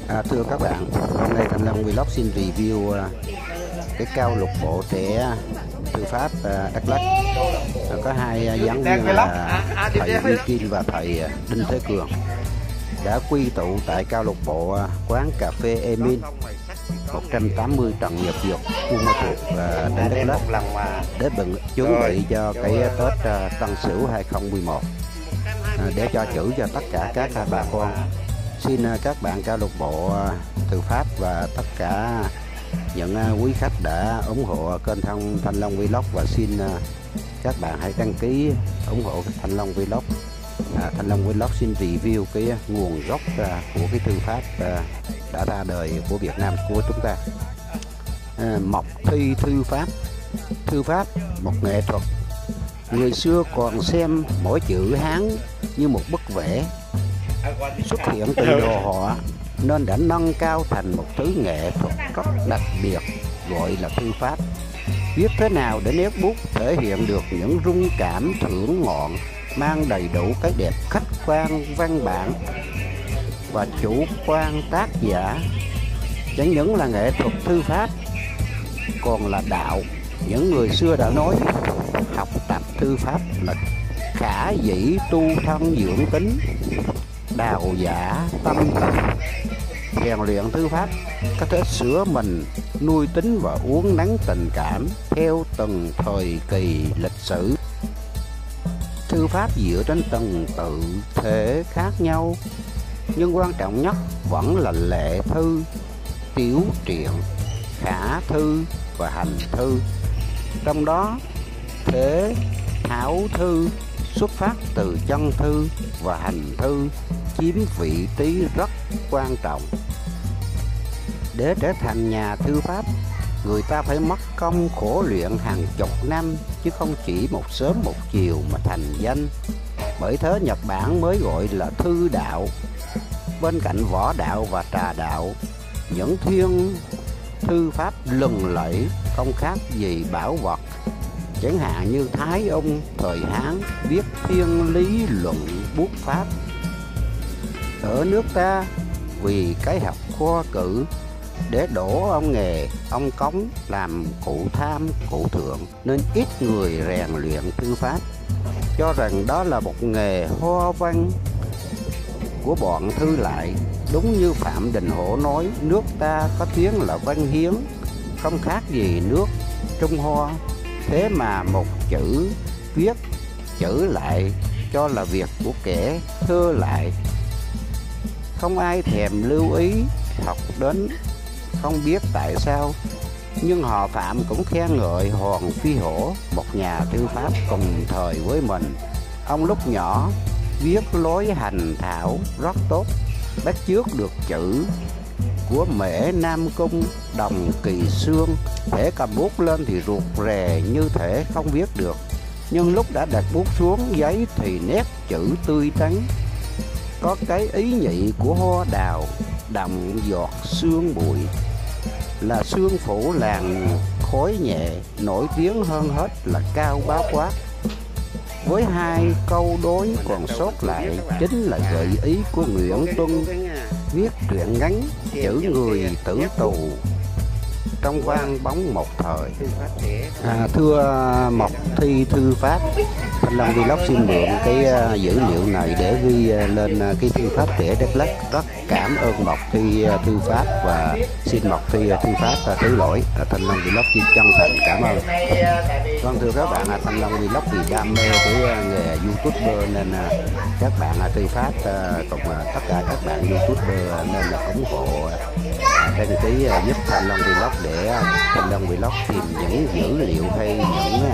Thưa các bạn, hôm nay Thanh Long Vlog xin review cái cao lục bộ trẻ thư pháp Đắk Lắk. Có hai giảng viên là thầy Huy Kim và thầy Đinh Thế Cường đã quy tụ tại cao lục bộ quán cà phê Emin 180 Trần Nhật Duật, Buôn Ma Thuột, tỉnh Đắk Lắk để chuẩn bị cho cái Tết Tân Sửu 2011, để cho chữ cho tất cả các bà con. Xin các bạn cao lục bộ thư pháp và tất cả những quý khách đã ủng hộ kênh Thanh Long Vlog, và xin các bạn hãy đăng ký ủng hộ Thanh Long Vlog. Thanh Long Vlog xin review cái nguồn gốc của cái thư pháp đã ra đời của Việt Nam của chúng ta. Mộc thi thư pháp. Thư pháp một nghệ thuật. Người xưa còn xem mỗi chữ Hán như một bức vẽ xuất hiện từ đồ họa, nên đã nâng cao thành một thứ nghệ thuật rất đặc biệt gọi là thư pháp. Viết thế nào để nét bút thể hiện được những rung cảm thưởng ngọn, mang đầy đủ cái đẹp khách quan văn bản và chủ quan tác giả. Chẳng những là nghệ thuật thư pháp, còn là đạo. Những người xưa đã nói học tập thư pháp là khả dĩ tu thân dưỡng tính, đào giả tâm tánh. Rèn luyện thư pháp có thể sửa mình, nuôi tính và uốn nắn tình cảm theo từng thời kỳ lịch sử. Thư pháp dựa trên từng tự thể khác nhau, nhưng quan trọng nhất vẫn là lệ thư, tiểu truyện, khả thư và hành thư. Trong đó thể thảo thư xuất phát từ chân thư và hành thư chiếm vị trí rất quan trọng. Để trở thành nhà thư pháp, người ta phải mất công khổ luyện hàng chục năm, chứ không chỉ một sớm một chiều mà thành danh. Bởi thế Nhật Bản mới gọi là thư đạo. Bên cạnh võ đạo và trà đạo, những thiên thư pháp lừng lẫy không khác gì bảo vật. Chẳng hạn như Thái Ung thời Hán viết thiên lý luận bút pháp. Ở nước ta, vì cái học khoa cử để đổ ông nghề ông cống làm cụ tham cụ thượng, nên ít người rèn luyện thư pháp, cho rằng đó là một nghề hoa văn của bọn thư lại. Đúng như Phạm Đình Hổ nói, nước ta có tiếng là văn hiến, không khác gì nước Trung Hoa. Thế mà một chữ viết chữ lại cho là việc của kẻ thơ lại. Không ai thèm lưu ý học đến, không biết tại sao. Nhưng họ Phạm cũng khen ngợi Hoàng Phi Hổ, một nhà thư pháp cùng thời với mình. Ông lúc nhỏ viết lối hành thảo rất tốt, bắt chước được chữ của Mễ Nam Cung, Đồng Kỳ Xương. Thể cầm bút lên thì ruột rè như thể không viết được, nhưng lúc đã đặt bút xuống giấy thì nét chữ tươi tắn. Có cái ý nhị của hoa đào, đậm giọt sương bụi, là sương phủ làng khói nhẹ. Nổi tiếng hơn hết là Cao Bá Quát. Với hai câu đối còn sót lại chính là gợi ý của Nguyễn Tuân viết truyện ngắn chữ người tử tù trong vang bóng một thời. Thưa Mộc thi thư pháp, Thanh Long Vlog xin mượn cái dữ liệu này để ghi lên cái thư pháp trẻ Đắk Lắk. Rất cảm ơn Mộc thi thư pháp và xin Mộc thi thư pháp thứ lỗi. Thanh Long Vlog xin chân thành cảm ơn. Vâng, thưa các bạn, Thanh Long Vlog thì đam mê cái nghề YouTuber, nên các bạn thư pháp cùng tất cả các bạn YouTuber nên là ủng hộ đăng ký giúp Thanh Long Vlog để Thanh Long Vlog tìm những dữ liệu hay những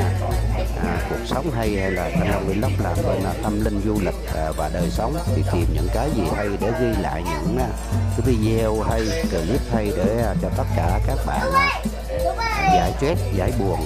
cuộc sống hay là Thanh Long Vlog là bên tâm linh du lịch và đời sống, thì tìm những cái gì hay để ghi lại những cái video hay, clip hay để cho tất cả các bạn giải stress, giải buồn.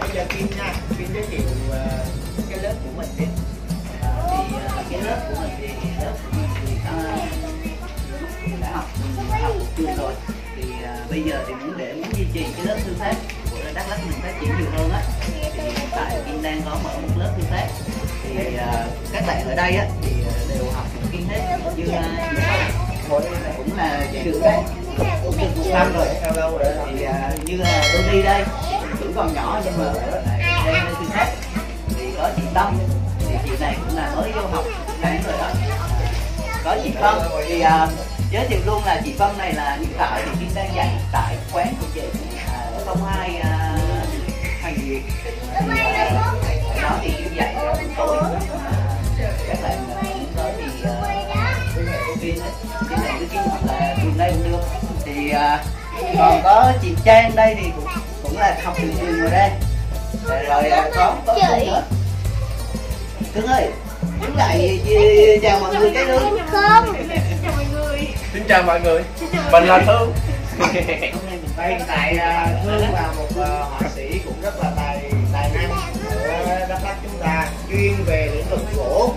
Bây giờ Kim nha. Kim giới thiệu cái lớp của mình đi. Thì cái lớp của mình thì lớp của mình thì đã học một trường rồi. Thì bây giờ thì muốn duy trì cái lớp thư pháp của Đắk Lắk mình phát triển nhiều hơn á, thì hiện tại Kim đang có mở một lớp thư pháp. Thì các bạn ở đây á thì đều học một kiến hết, như cũng là trường đấy, cũng được 1 năm rồi, theo lâu rồi. Thì như là Tony đây cũng còn nhỏ nhưng mà đây là thư pháp. Thì có chị Tâm, thì chị này cũng là mới vô học tháng rồi đó. Có chị Phân thì giới thiệu luôn là chị Phân này là hiện tại thì Kim đang dạy tại quán của chị ở 02 Hoàng Diệu. Thì đó thì Kim dạy tối các bạn muốn tới thì Kim này cứ Kim hoặc là trường đây cũng được. Thì còn có chị Trang đây thì cũng là học từ trường rồi đây. Rồi có Cưng nữa. Cưng ơi, đứng lại chào mọi người cái luôn. Không. Xin chào mọi người, mình là Thương. Hiện tại Thương là một họa sĩ cũng rất là tài năng ở Đắk Lắk chúng ta, chuyên về lĩnh vực gỗ,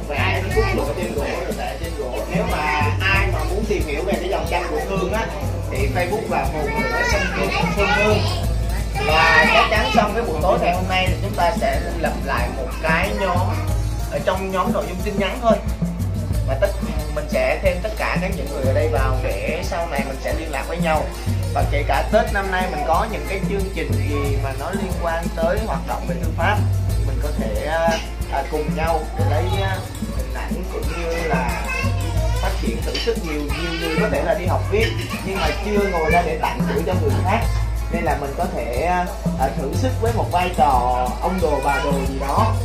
vẽ bút lục trên gỗ, rồi vẽ trên gỗ. Nếu mà ai mà muốn tìm hiểu về cái dòng tranh của Thương á thì Facebook là một người Sơn Thương. Và chắc chắn xong cái buổi tối ngày hôm nay thì chúng ta sẽ lập lại một cái nhóm ở trong nhóm nội dung tin nhắn thôi, và mình sẽ thêm tất cả những người ở đây vào để sau này mình sẽ liên lạc với nhau. Và kể cả Tết năm nay mình có những cái chương trình gì mà nó liên quan tới hoạt động về thư pháp, mình có thể cùng nhau để lấy hình ảnh cũng như là phát triển thử sức. Nhiều người có thể là đi học viết nhưng mà chưa ngồi ra để tặng chữ cho người khác, nên là mình có thể thử sức với một vai trò ông đồ bà đồ gì đó.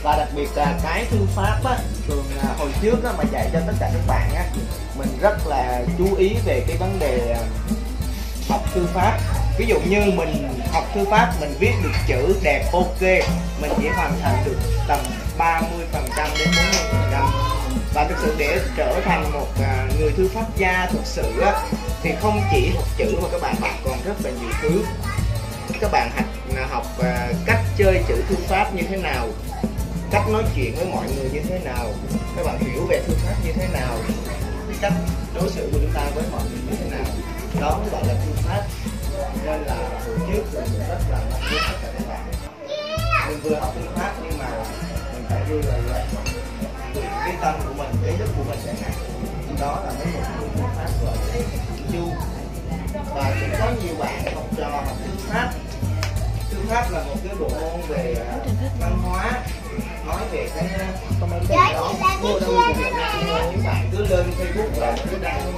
Và đặc biệt là cái thư pháp á, thường hồi trước á, mà dạy cho tất cả các bạn á, mình rất là chú ý về cái vấn đề học thư pháp. Ví dụ như mình học thư pháp, mình viết được chữ đẹp ok, mình chỉ hoàn thành được tầm 30% đến 40%. Và thực sự để trở thành một người thư pháp gia thực sự á, thì không chỉ học chữ mà các bạn học còn rất là nhiều thứ. Các bạn học cách chơi chữ thư pháp như thế nào, cách nói chuyện với mọi người như thế nào, các bạn hiểu về thư pháp như thế nào, cách đối xử của chúng ta với mọi người như thế nào, đó mới gọi là thư pháp. Nên là hồi trước mình rất là mong muốn tất cả các bạn mình vừa học thư pháp nhưng mà mình phải đưa lại cái tâm của mình, cái đức của mình chẳng hạn. Đó là mấy một thư pháp gọi là chu. Và cũng có nhiều bạn học trò học thư pháp. Thư pháp là một cái bộ môn về văn hóa, nói về cái đó. Những bạn cứ lên Facebook và cứ đăng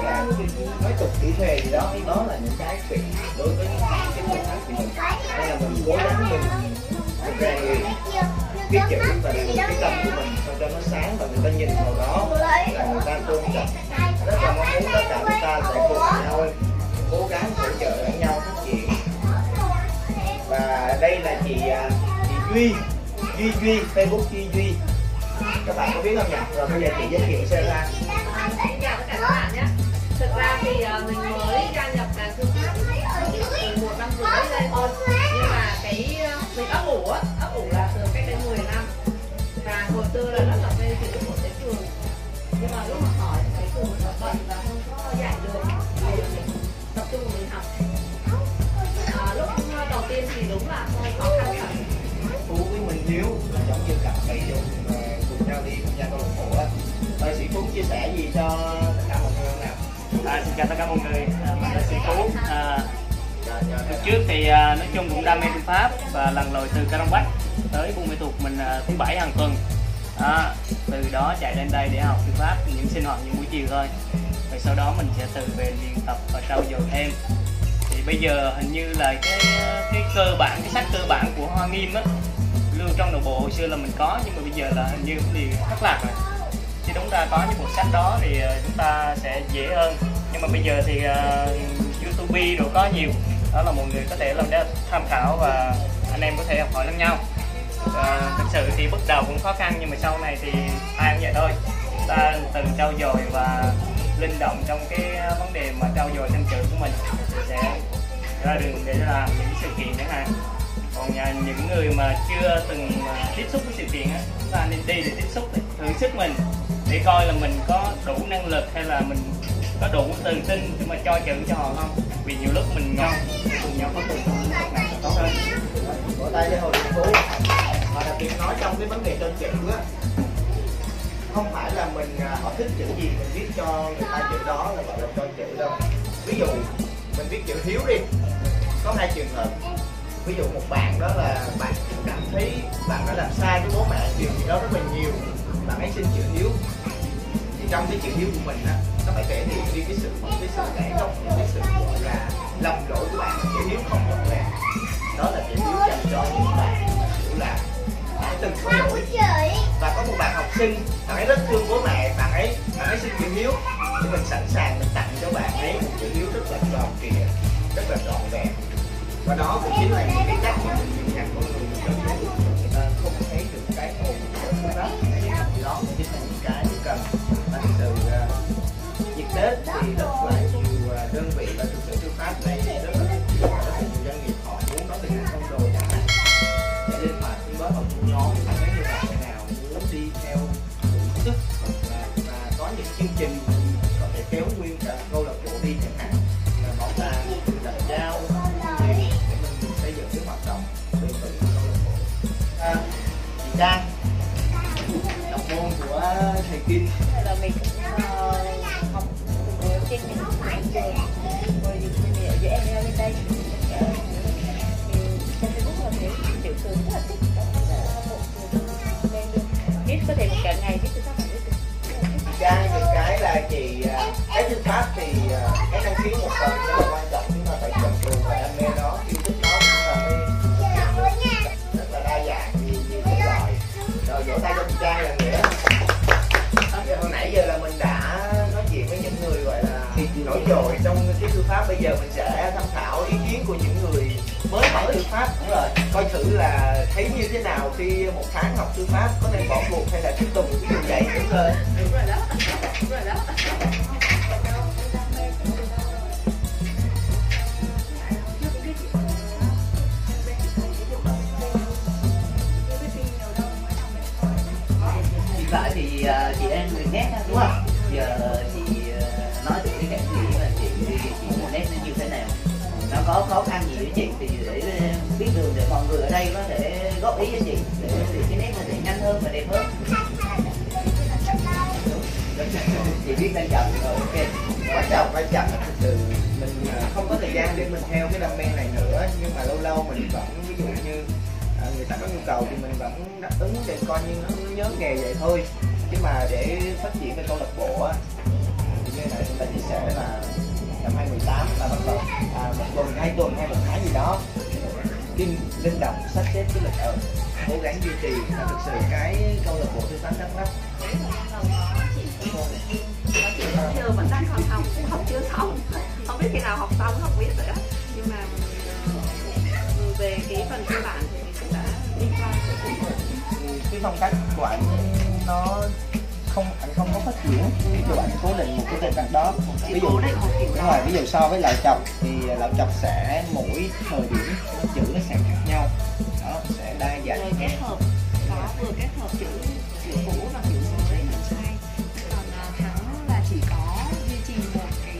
nói tục kỹ thuê gì đó, đó là những cái việc đối với cái thư pháp của mình. Đây là mình cố gắng mình rèn luyện cái chữ và cái tâm của mình sao cho nó sáng, và người ta nhìn vào đó là người ta tôn trọng. Rất là mong muốn tất cả chúng ta sẽ cùng nhau cố gắng hỗ trợ lẫn nhau phát triển. Và đây là chị Duy, Facebook Duy. Các bạn có biết không nhỉ? Rồi bây giờ chị giới thiệu xem ra. Xin chào tất cả các bạn nhé. Thực ra thì mình mới gia nhập đàn thư pháp từ 1 năm rưỡi đây thôi. Nhưng mà mình ấp ủ là từ cách đây 10 năm. Và hồi xưa là đã tập lên thì lúc một cái trường. Nhưng mà lúc mà hỏi cái trường nó bận và không có dạy được, thì mình tập trung mình học. Lúc đầu tiên thì đúng là hơi khó khăn thật. Phú với Minh Hiếu là giống như cặp vợ chồng cùng nhau đi tham gia câu lạc bộ á. Rồi sĩ Phú chia sẻ gì cho tất cả mọi người không nào? Xin chào tất cả mọi người, mình là Sĩ Phú. Từ trước thì nói chung cũng đam mê thư pháp và lần lội từ Crong Bách tới Buôn Mê Thuột mình thứ 7 hàng tuần. Từ đó chạy lên đây để học thư pháp, những sinh hoạt những buổi chiều thôi. Rồi sau đó mình sẽ từ về luyện tập và trau dồi thêm. Thì bây giờ hình như là cái cơ bản, cái sách cơ bản của Hoa Nghiêm á, lưu trong nội bộ hồi xưa là mình có, nhưng mà bây giờ là hình như cũng bị thất lạc rồi. Chứ đúng ra có những bộ sách đó thì chúng ta sẽ dễ hơn. Nhưng mà bây giờ thì YouTube rồi có nhiều, đó là mọi người có thể làm để tham khảo và anh em có thể học hỏi lẫn nhau. Thực sự thì bước đầu cũng khó khăn, nhưng mà sau này thì ai cũng vậy thôi, chúng ta từ trau dồi và linh động trong cái vấn đề mà trau dồi thêm chữ của mình thì sẽ ra đường để làm những sự kiện chẳng hạn. những người mà chưa từng tiếp xúc với sự kiện á, chúng ta nên đi để tiếp xúc, để thử sức mình để coi là mình có đủ năng lực hay là mình có đủ tự tin để mà cho chữ cho họ không. Vì nhiều lúc mình ngon cùng nhau có tự tin này là tốt hơn. Vỗ tay cho Hồ Đình Phú. Mà đặc biệt nói trong cái vấn đề cho chữ á, không phải là mình họ thích chữ gì mình viết cho người ta chữ đó là gọi là cho chữ đâu. Ví dụ mình viết chữ Hiếu đi, có hai trường hợp. Ví dụ một bạn đó là bạn cảm thấy bạn đã làm sai với bố mẹ điều gì đó rất là nhiều, bạn ấy xin chữ Hiếu. Thì trong cái chữ Hiếu của mình á, nó phải thể hiện đi cái sự lễ trọng, cái sự gọi là lầm lỗi của bạn. Chữ Hiếu không trọn vẹn, đó là chữ Hiếu dành cho những bạn kiểu là đã từng có lỗi. Và có một bạn học sinh, bạn ấy rất thương bố mẹ, bạn ấy xin chữ Hiếu, thì mình sẵn sàng mình tặng cho bạn ấy một chữ Hiếu rất là tròn trịa, rất là trọn vẹn. Và đó cũng chính là những cái cách mà mình nhìn nhận con người người ta không thấy được cái hồn của đó. Đó cũng chính là những cái cần. Và thực sự dịp Tết thì rất là nhiều đơn vị và thực sự thư pháp này rất là nhiều doanh nghiệp họ muốn có tình công đồ chẳng hạn. Cho nên mà khi đó họ cũng nói nếu như là người nào muốn đi theo tổ chức và có những chương trình có thể kéo nguyên cả câu lạc bộ đi chẳng hạn, là bảo tàng đặt giao để mình xây dựng cái hoạt động bền vững của câu lạc bộ. Chị Trang, đọc môn của thầy Kim. Là mình cũng học trên những bài rồi giữa em lên đây trên Facebook là thấy tiểu sử rất là thích viết, có thể một cả ngày viết từ các bạn viết được. Trang thì cái là chị cái thư pháp thì cái năng khiếu một phần, nhưng mà quan trọng chúng ta phải chọn trường và đam mê nó, yêu thích nó, chúng ta mới rất là đa dạng nhiều thể loại. Rồi vỗ tay cho chị Trang lần nữa. Hồi nãy giờ là mình đã nói chuyện với những người gọi là nổi trội trong cái thư pháp. Bây giờ mình sẽ tham khảo ý kiến của những người mới học thư pháp. Đúng rồi, coi thử là thấy như thế nào khi một tháng học thư pháp, có nên bỏ cuộc hay là tiếp tục cái đường dạy. Đúng rồi. Đúng rồi đó. Đúng rồi đó. Hiện tại thì chị đang người nét đúng không? Giờ chị nói về cái cảm nghĩ mà chị muốn nét nó như thế nào, nó có khó khăn gì với chị thì để biết đường để mọi người ở đây có thể góp ý cho chị để cái nét nó sẽ nhanh hơn và đẹp hơn. Chị biết đang chậm rồi, ok. Quan trọng là thực sự mình không có thời gian để mình theo cái đam mê này nữa, nhưng mà lâu lâu mình vẫn, ví dụ như người ta có nhu cầu thì mình vẫn đáp ứng để coi như nó nhớ nghề vậy thôi. Chứ mà để phát triển về câu lạc bộ á, thì như này chúng ta chia sẻ là năm 2018 là bắt đầu một tuần, 2 tuần hay 1 tháng gì đó, Kim linh động sắp xếp cái lịch ở, cố gắng duy trì. Là thực sự cái câu lạc bộ thư pháp Đắk Lắk Chưa vẫn đang còn học, cũng học chưa xong, không biết khi nào học xong không biết nữa, nhưng mà về cái phần cơ bản thì mình cũng đã đi qua cái phong cách của anh nó không có phát triển, ví dụ anh cố định một cái tên cách đó. Ví dụ đúng rồi, ví dụ so với Lão Chọc thì Lão Chọc sẽ mỗi thời điểm nó chữ nó sẽ khác nhau, đó sẽ đa dạng. rồi kết hợp, có vừa kết hợp chữ cũ và chữ mới làm sai, còn hắn là chỉ có duy trì một cái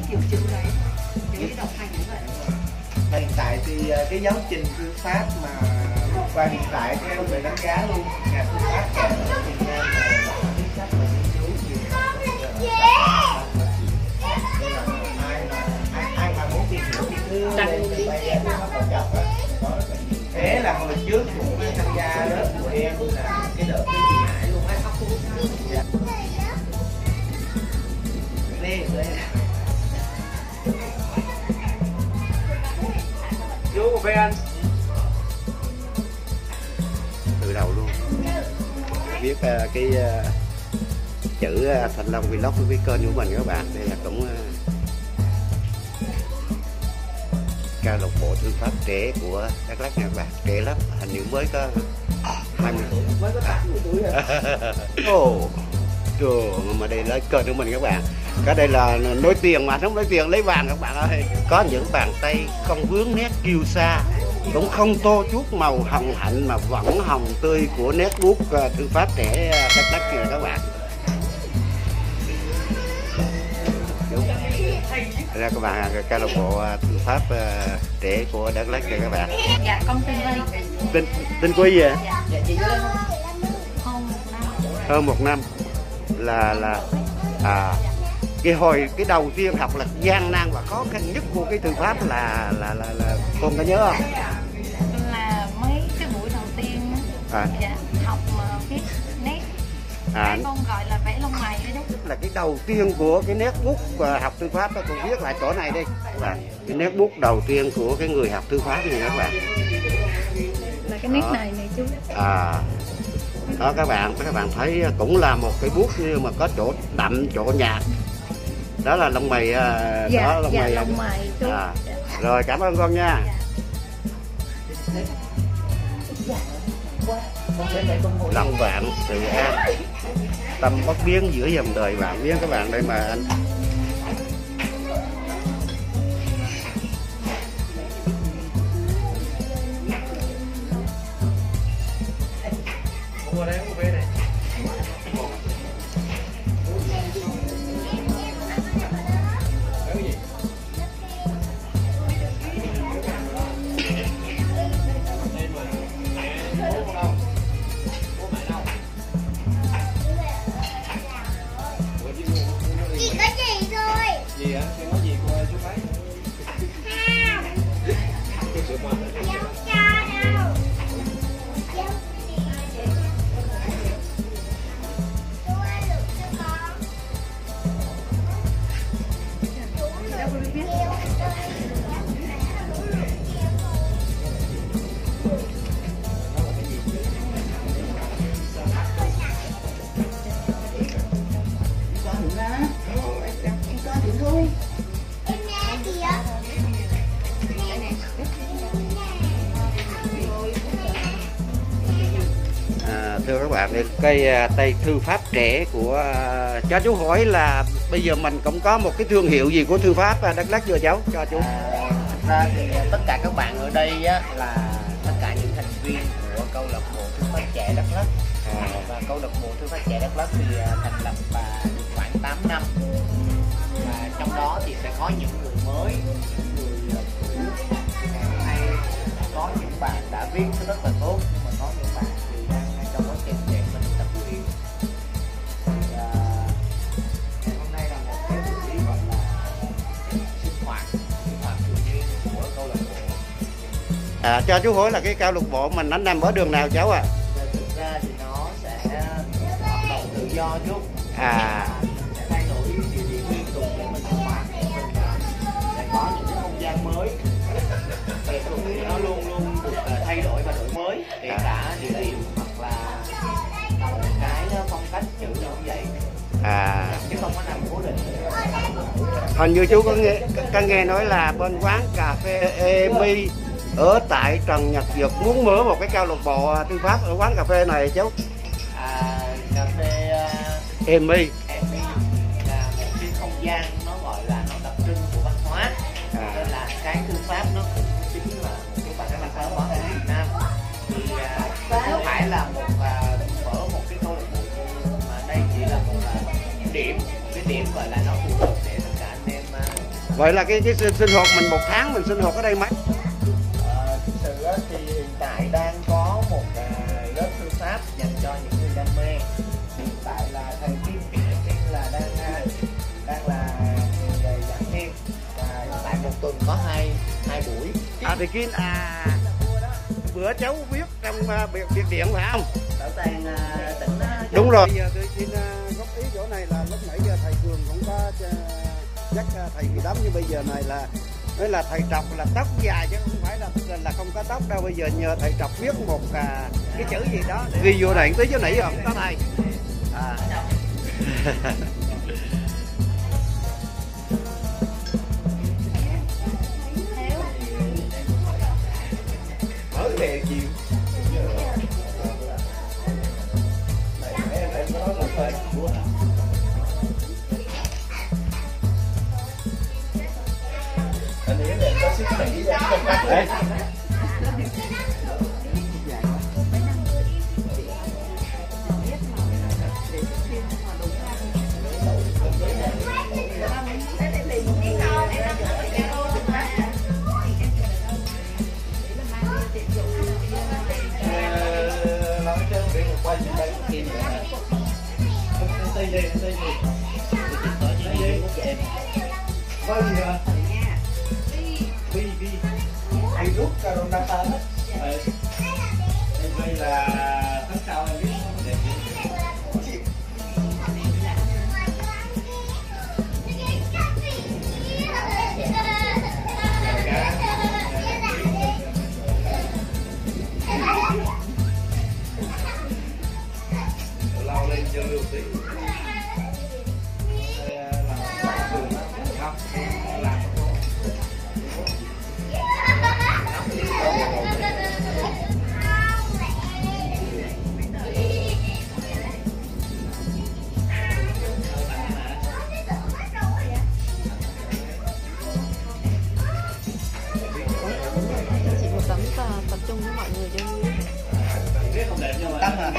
kiểu chữ đấy thôi, kiểu đọc hành như vậy. Và hiện tại thì cái giáo trình thư pháp mà và hiện tại theo về đánh giá luôn, nhà thư pháp ở Việt Nam là chính sách và nghiên cứu nhiều ai mà muốn tìm hiểu thì cứ lên bay ra thư pháp Lão Chọc á, có rất là nhiều. Thế là hồi trước cũng tham gia lớp của em là cái đợt với chị Hải luôn á. Đây Vô một bên anh. Từ đầu luôn viết cái chữ Thành Long Vlog với kênh của mình các bạn. Đây là cũng câu lạc bộ thư pháp trẻ của Đắk Lắk nha các bạn, trẻ lắm, hình như mới có 20 tuổi, mới có 80 tuổi rồi. Trời, mà đây là kênh của mình các bạn. Cái đây là nối tiền mà không nối tiền lấy vàng các bạn ơi. Có những bàn tay không vướng nét kiêu sa, cũng không tô chút màu hồng hạnh mà vẫn hồng tươi của nét bút thư pháp trẻ Đắk Lắk kìa các bạn. Đây các bạn, câu lạc bộ thư pháp trẻ của Đắk Lắk kìa các bạn. Dạ con tên Quy. Tên Quy gì ạ? Dạ chị ơi. Hơn 1 năm là cái đầu tiên học là gian nan và khó khăn nhất của cái thư pháp là con có nhớ không? Là mấy cái buổi đầu tiên dạ, học mà viết nét, con gọi là vẽ lông mày đấy. Là cái đầu tiên của cái nét bút học thư pháp đó, con viết lại chỗ này đi là cái nét bút đầu tiên của cái người học thư pháp này các bạn. Là cái nét này chú. Đó các bạn thấy cũng là một cái bút nhưng mà có chỗ đậm chỗ nhạt, đó là lông mày. Dạ, đó lông mày. lông mày chú. Rồi cảm ơn con nha. Lòng vạn từ an, tâm bất biến giữa dòng đời vạn biến các bạn. Đây mà anh thưa các bạn, cây tay thư pháp trẻ của cho chú hỏi là bây giờ mình cũng có một cái thương hiệu gì của thư pháp Đắk Lắk chưa cháu? Cho chú. Thật ra thì tất cả các bạn ở đây á, là tất cả những thành viên của câu lạc bộ thư pháp trẻ Đắk Lắk. Và câu lạc bộ thư pháp trẻ Đắk Lắk thì thành lập khoảng 8 năm. Và trong đó thì sẽ có những người mới, những người hay, có những bạn đã viết rất là tốt, nhưng mà có những bạn thì đang trong quá trình để mình tập luyện. Hôm nay là một cái buổi gọi là sinh hoạt thường niên của câu lạc bộ. Cho chú hỏi là cái câu lạc bộ mình nó nằm ở đường nào cháu ạ? Thực ra thì nó sẽ hoạt động tự do chút. Sẽ thay đổi địa điểm liên tục để mình sinh hoạt, để mình sẽ có những cái không gian mới. Nghệ thuật thì nó luôn luôn được thay đổi và đổi mới, kể cả địa điểm hoặc là cái phong cách chữ như vậy. Chứ không có nằm cố định. Hình như chú có nghe nói là bên quán cà phê Emi ở tại Trần Nhật Duật muốn mở một cái câu lạc bộ thư pháp ở quán cà phê này cháu. Cà phê Emi là một cái không gian nó gọi là nó đặc trưng của văn hóa, nên là cái thư pháp nó cũng chính là một cái văn hóa ở Việt Nam. Thì không phải là mở một cái câu lạc bộ, mà đây chỉ là một cái điểm gọi là nó phù hợp để tất cả anh em. Vậy là cái sinh hoạt mình một tháng mình sinh hoạt ở đây mấy? Thực sự thì hiện tại đang có một lớp thư pháp dành cho những người đam mê. Hiện tại là thầy Kim là đang là người giảng viên, và hiện tại một tuần có hai buổi. Thì Kim bữa cháu viết trong biệt điện phải không? Bảo tàng tỉnh. Đúng rồi. Bây giờ tôi xin góp ý chỗ này là lúc nãy giờ thầy Cường cũng có nhắc thầy bị đấm, nhưng bây giờ này là nói là thầy Trọc là tóc dài chứ không phải là không có tóc đâu. Bây giờ nhờ thầy Trọc viết một cái chữ gì đó ghi vô này tí chứ nãy không có thầy. Mới về chiều. Hay rút caron data đó. Đây là tháng sau em biết. Lao lên cho lưu tí. Chỉ một tấm tập trung với mọi người cho vui. Tắm hả?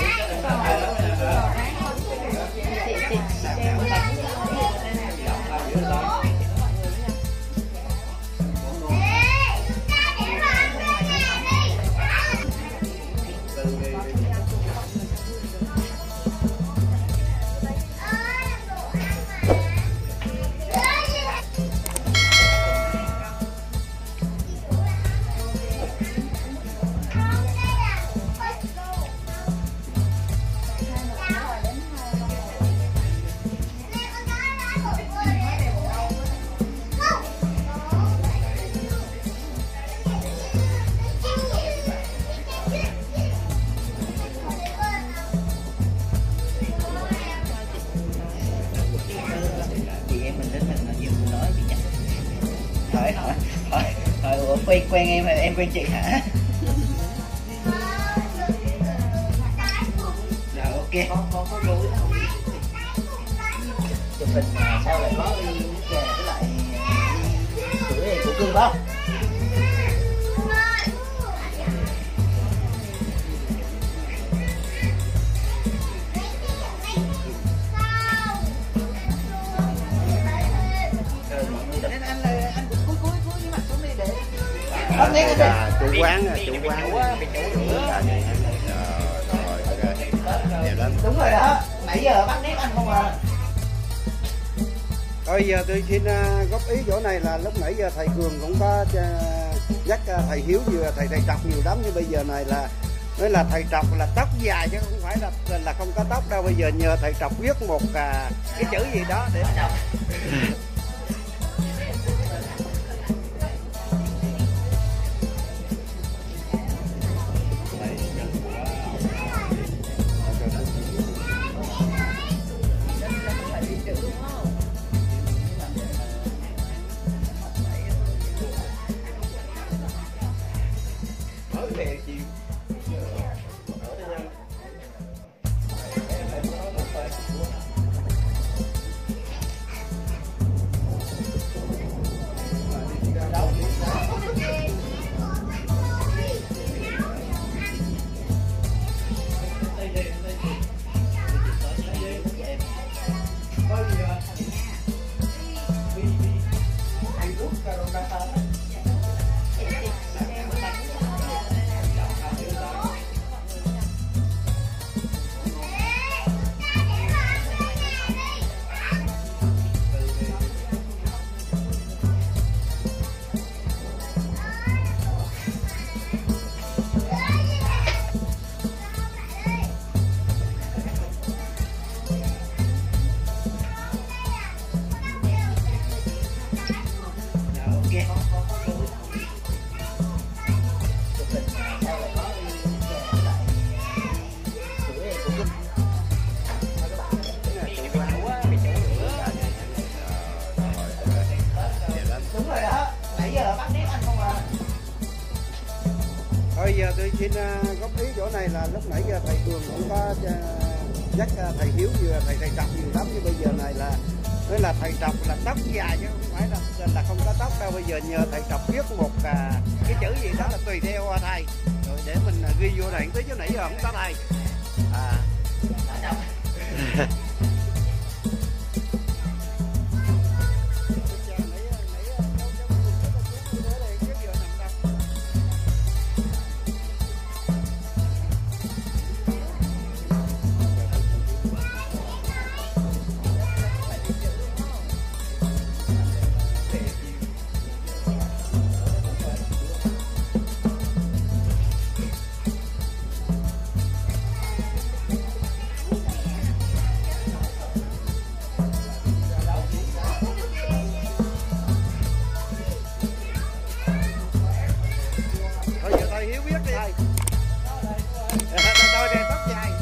Hỏi quen em quen chị hả? Rồi ok. Có vui không? Chụp hình mà sao lại có ly nước chè với lại sữa này của Cương không? Chủ quán Đúng rồi đó, nãy giờ bắt nét anh không à. Thôi giờ tôi xin góp ý chỗ này là lúc nãy giờ thầy Cường cũng có nhắc thầy Hiếu vừa thầy Trọc nhiều lắm, nhưng bây giờ này là nói là thầy Trọc là tóc dài chứ không phải là không có tóc đâu. Bây giờ nhờ thầy Trọc viết một cái chữ gì đó để Thôi giờ tôi xin góp ý chỗ này là lúc nãy giờ thầy Cường cũng có nhắc thầy Hiếu vừa thầy Trọc nhiều lắm, nhưng bây giờ này là nói là thầy Trọc là tóc dài chứ không phải là không có tóc đâu. Bây giờ nhờ thầy Trọc viết một cái chữ gì đó là tùy theo thầy, rồi để mình ghi vô này tí chứ nãy giờ không có thầy. biết đi. Tôi thì tóc dài.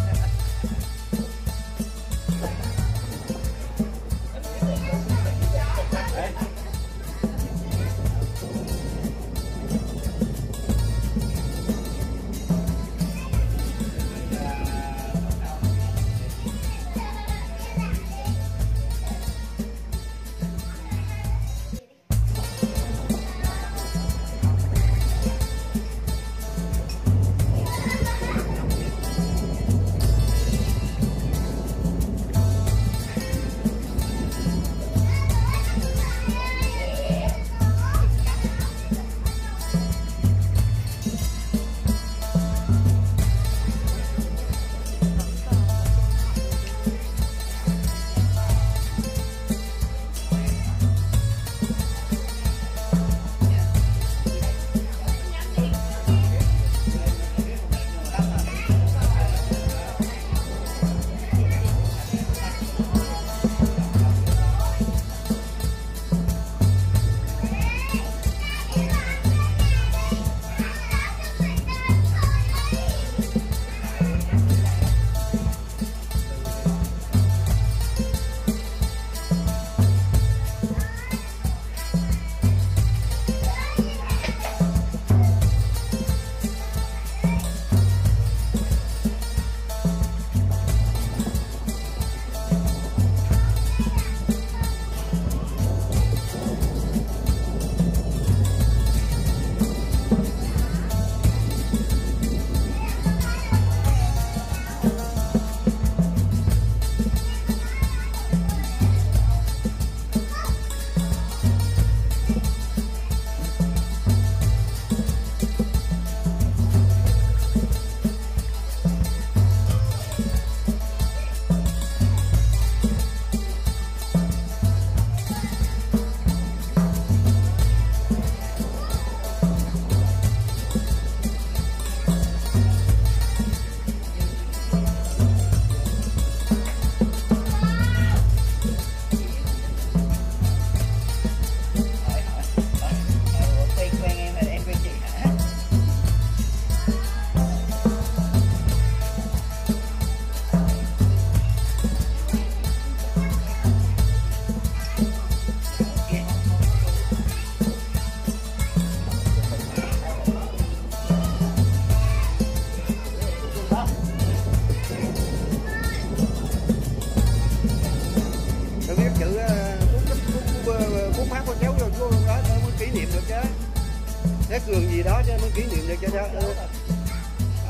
Nét cường gì đó cho mới kỷ niệm được cho đó.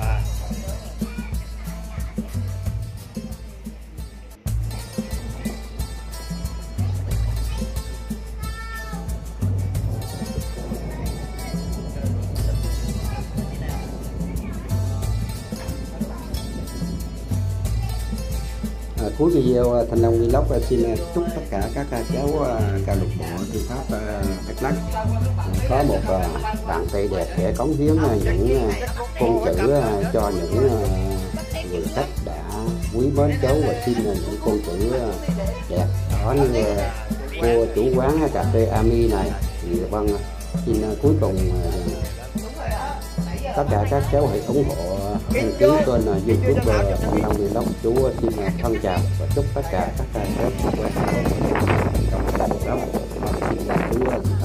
À. Cuối video Thanh Long Vlog xin chúc tất cả các cháu câu lạc bộ thư pháp Đắk Lắk có một bàn tay đẹp để cống hiến những con chữ cho những người khách đã quý mến cháu, và xin những con chữ đẹp đó như cô chủ quán cà phê Ami này. Thì vâng, xin cuối cùng tất cả các cháu hãy ủng hộ đăng ký kênh YouTube Thanh Long Vlog. Chú xin thân chào và chúc tất cả các cháu sức khỏe trong cuộc sống. Xin chào chú.